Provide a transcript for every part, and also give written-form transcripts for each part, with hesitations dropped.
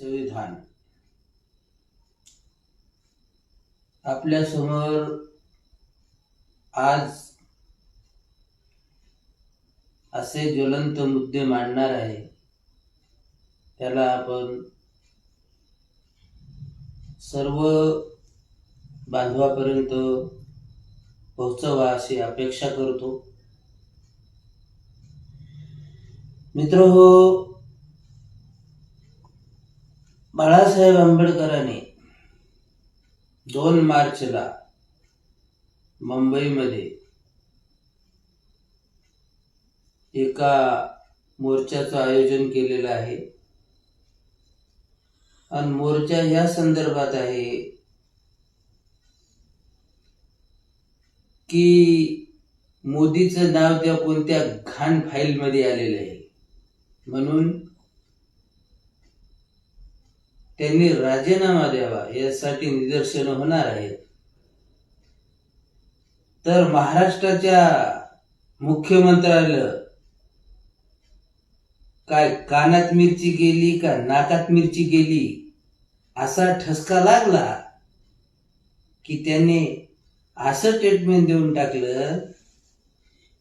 संविधान आपल्या समोर आज असे ज्वलंत मुद्दे मांडणार आहे, त्याला आपण सर्व बांधवापर्यंत पोहोचवा अशी अपेक्षा करतो. मित्रहो, बाळासाहेब आंबेडकरांनी 2 मार्चला मुंबईमध्ये एका मोर्चाचं आयोजन केलेलं आहे आणि मोर्चा या संदर्भात आहे की मोदीचं नाव त्या कोणत्या घाण फाईल मध्ये आलेलं आहे, म्हणून त्यांनी राजीनामा द्यावा यासाठी निदर्शन होणार आहेत. तर महाराष्ट्राच्या मुख्यमंत्र्याला काय कानात मिरची गेली का नाकात मिरची गेली असा ठसका लागला की त्यांनी असं स्टेटमेंट देऊन टाकलं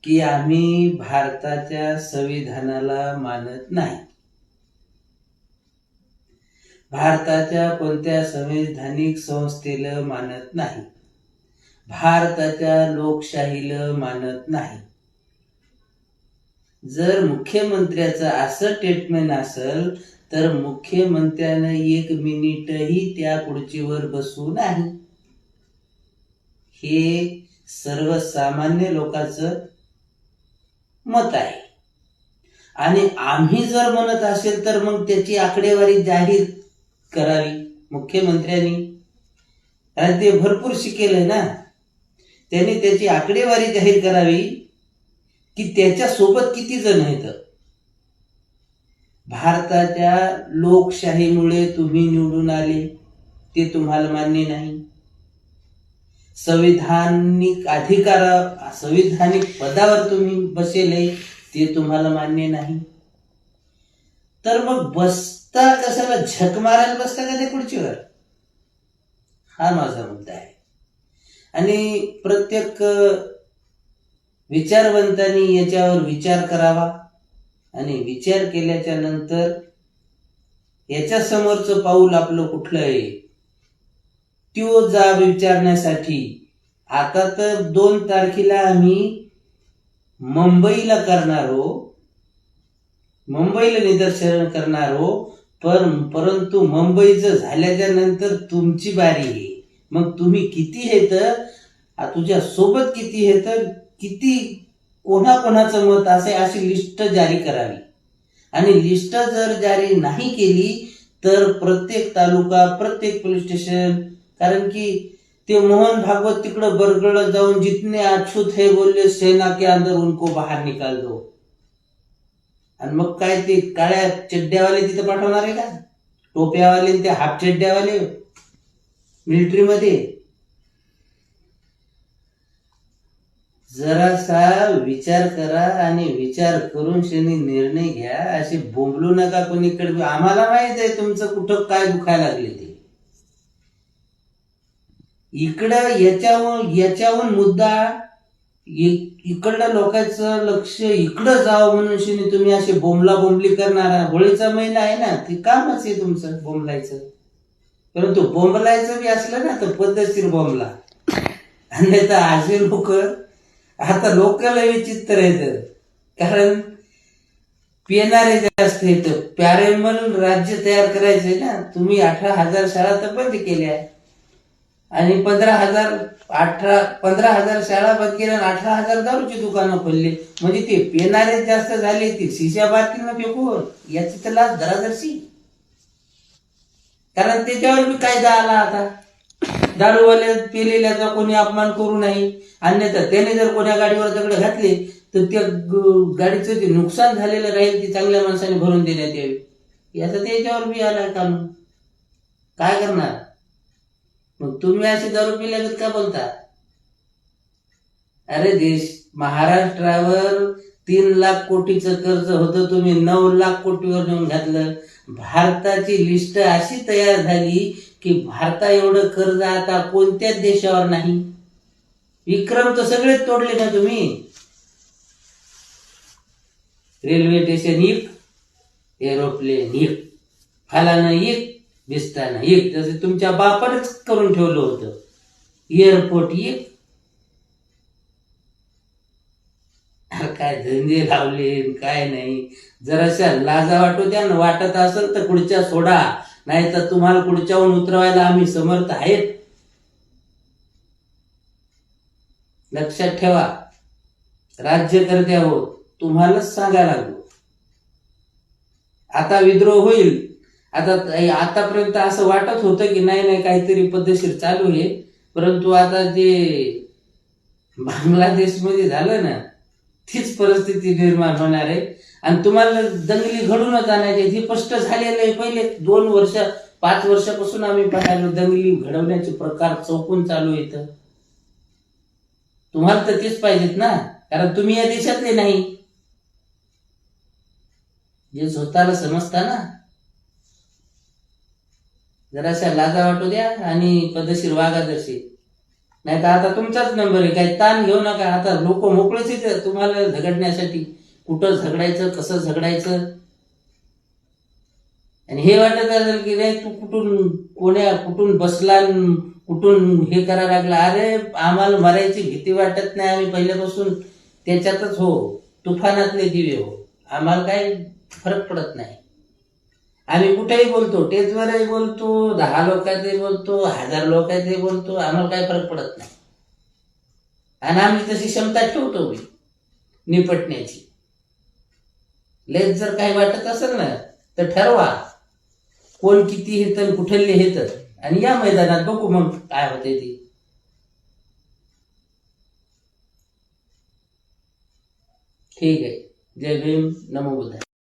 की आम्ही भारताच्या संविधानाला मानत नाही, भारताच्या कोणत्या संवैधानिक संस्थेला मानत नाही, भारताच्या लोकशाहीला मानत नाही. जर मुख्यमंत्र्याचं असं स्टेटमेंट असेल तर मुख्यमंत्र्यानं 1 मिनिटही त्या खुर्चीवर बसू नाही. हे सर्वसामान्य लोकांचं मत आहे आणि आम्ही जर म्हणत असेल तर मग त्याची आकडेवारी जाहीर करावी मुख्यमंत्र्यांनी, कारण ते भरपूर शिकेल ना. त्यांनी त्याची आकडेवारी जाहीर करावी की त्याच्या सोबत किती जण आहेत. भारताच्या लोकशाहीमुळे तुम्ही निवडून आले ते तुम्हाला मान्य नाही, संविधानिक संविधानिक पदावर तुम्ही बसेले ते तुम्हाला मान्य नाही, तर मग बसता कशाला, झक मारायला बसता का त्या खुर्चीवर? हा माझा मुद्दा आहे. आणि प्रत्येक विचारवंतांनी याच्यावर विचार करावा आणि विचार केल्याच्या नंतर याच्या समोरचं पाऊल आपलं कुठलं आहे तो जा विचारण्यासाठी. आता तर 2 तारखेला आम्ही मुंबईला निदर्शन करणार हो, परंतु मुंबईचं झाल्याच्या नंतर तुमची बारी आहे. मग तुम्ही किती आहेत, तुझ्या सोबत किती आहेत, किती कोणाकोणाचं मत असे अशी लिस्ट जारी करावी. आणि लिस्ट जर जारी नाही केली तर प्रत्येक तालुका, प्रत्येक पोलीस स्टेशन, कारण की ते मोहन भागवत तिकडं बरगळ जाऊन जितने अछूत है बोलले सेना के अंदर उनको बाहेर निकाल दो. आणि मग काय ते काळ्या चड्ड्यावाले तिथे पाठवणार आहे का, टोप्यावाले, ते हाफ चड्ड्यावाले मिलिटरीमध्ये? जरासा विचार करा आणि विचार करून शनी निर्णय घ्या. असे बोंबलू नका कोणीकडे. आम्हाला माहित आहे तुमचं कुठं काय दुखायला लागले ते. इकडं याच्याहून मुद्दा इकडलं लोकांचं लक्ष इकडं जावं म्हणून शनी तुम्ही असे बोंबली करणार. होळीचा महिना आहे ना, ते कामच आहे तुमचं बोंबलायचं. परंतु बोंबलायचं बी असलं ना तर पद्धतशीर बोंबला. आणि तर असे लोक आता लोकांना विचित्र आहेत, कारण पिणारे जास्त आहेत. पॅरेमल राज्य तयार करायचंय ना. तुम्ही 18,000 शाळा तर बंद केल्या आणि 15,000 शाळा बंद केल्या आणि 18,000 दारूची दुकानं खोलली. म्हणजे ते पिणारे जास्त झाले, ते शिशा बाटली ना फेकून. याची तर लाच धराधरशी, कारण त्याच्यावर बी कायदा आला आता. दारूवाल्या पेलेल्याचा कोणी अपमान करू नये, अन्यथा त्याने जर कोणा गाडीवर दगड घातले तर त्या गाडीचं जे नुकसान झालेलं राहील ते चांगल्या माणसाने भरून देण्यात यावे. याचा त्याच्यावर बी आला कानून. काय करणार मग तुम्ही असे दारू पिल्यागत का बोलता? अरे महाराष्ट्रावर 3 लाख कोटीचं कर्ज होतं, तुम्ही 9 लाख कोटीवर नेऊन घातलं. भारताची लिस्ट अशी तयार झाली की भारता एवढं कर्ज आता कोणत्याच देशावर नाही. विक्रम तर सगळेच तोडले ना तुम्ही. रेल्वे स्टेशन एक, एरोप्लेन एक, फलानं एक, बिस्तानं एक, जसं तुमच्या बापानेच करून ठेवलं होतं. एअरपोर्ट एक. काय धंदे लावले काय नाही. जराशा लाजा वाटू द्या ना. वाटत असेल तर पुढच्या सोडा, नाही तर तुम्हाला पुढच्याहून उतरवायला आम्ही समर्थ आहेत. लक्षात ठेवा, राज्यकर्ते आहोत, तुम्हालाच सांगायला लागलो. आता विद्रोह होईल. आतापर्यंत असं वाटत होतं की नाही काहीतरी पद्धतशीर चालू आहे, परंतु आता जे बांगलादेशमध्ये झालं ना, तीच परिस्थिती निर्माण होणार आहे. आणि तुम्हाला दंगली घडूनच आणायचे हे स्पष्ट झालेलं आहे. पहिले 2 वर्ष 5 वर्षापासून आम्ही पाहिलो दंगली घडवण्याचे प्रकार चौकून चालू येतं. तुम्हाला तर तेच पाहिजेत ना, कारण तुम्ही या देशातले नाही. जे स्वतःला समजता ना, जराशा लाजा वाटू द्या आणि पद्धतशीर वागा जशी. नाही तर आता तुमचाच नंबर आहे. काही ताण घेऊ नका. आता लोक मोकळेच येतात तुम्हाला झगडण्यासाठी. कुठं झगडायचं, कसं झगडायचं. आणि हे वाटत असेल की नाही तू कुठून बसला, कुठून हे करायला लागला. अरे आम्हाला मरायची भीती वाटत नाही. आम्ही पहिल्यापासून त्याच्यातच हो, तुफानातले दिवे हो. आम्हाला काही फरक पडत नाही. आम्ही कुठेही बोलतो, टेजवरही बोलतो, 10 लोकांचे बोलतो, 1000 लोकांचे बोलतो. आम्हाला काही फरक पडत नाही. आणि आम्ही तशी क्षमता ठेवतो निपटण्याची. लेच जर काही वाटत असेल ना तर ठरवा कोण किती हेत, कुठले हेत, आणि या मैदानात बघू मग काय होते ते. ठीक आहे. जय भीम, नमो बुद्धाय.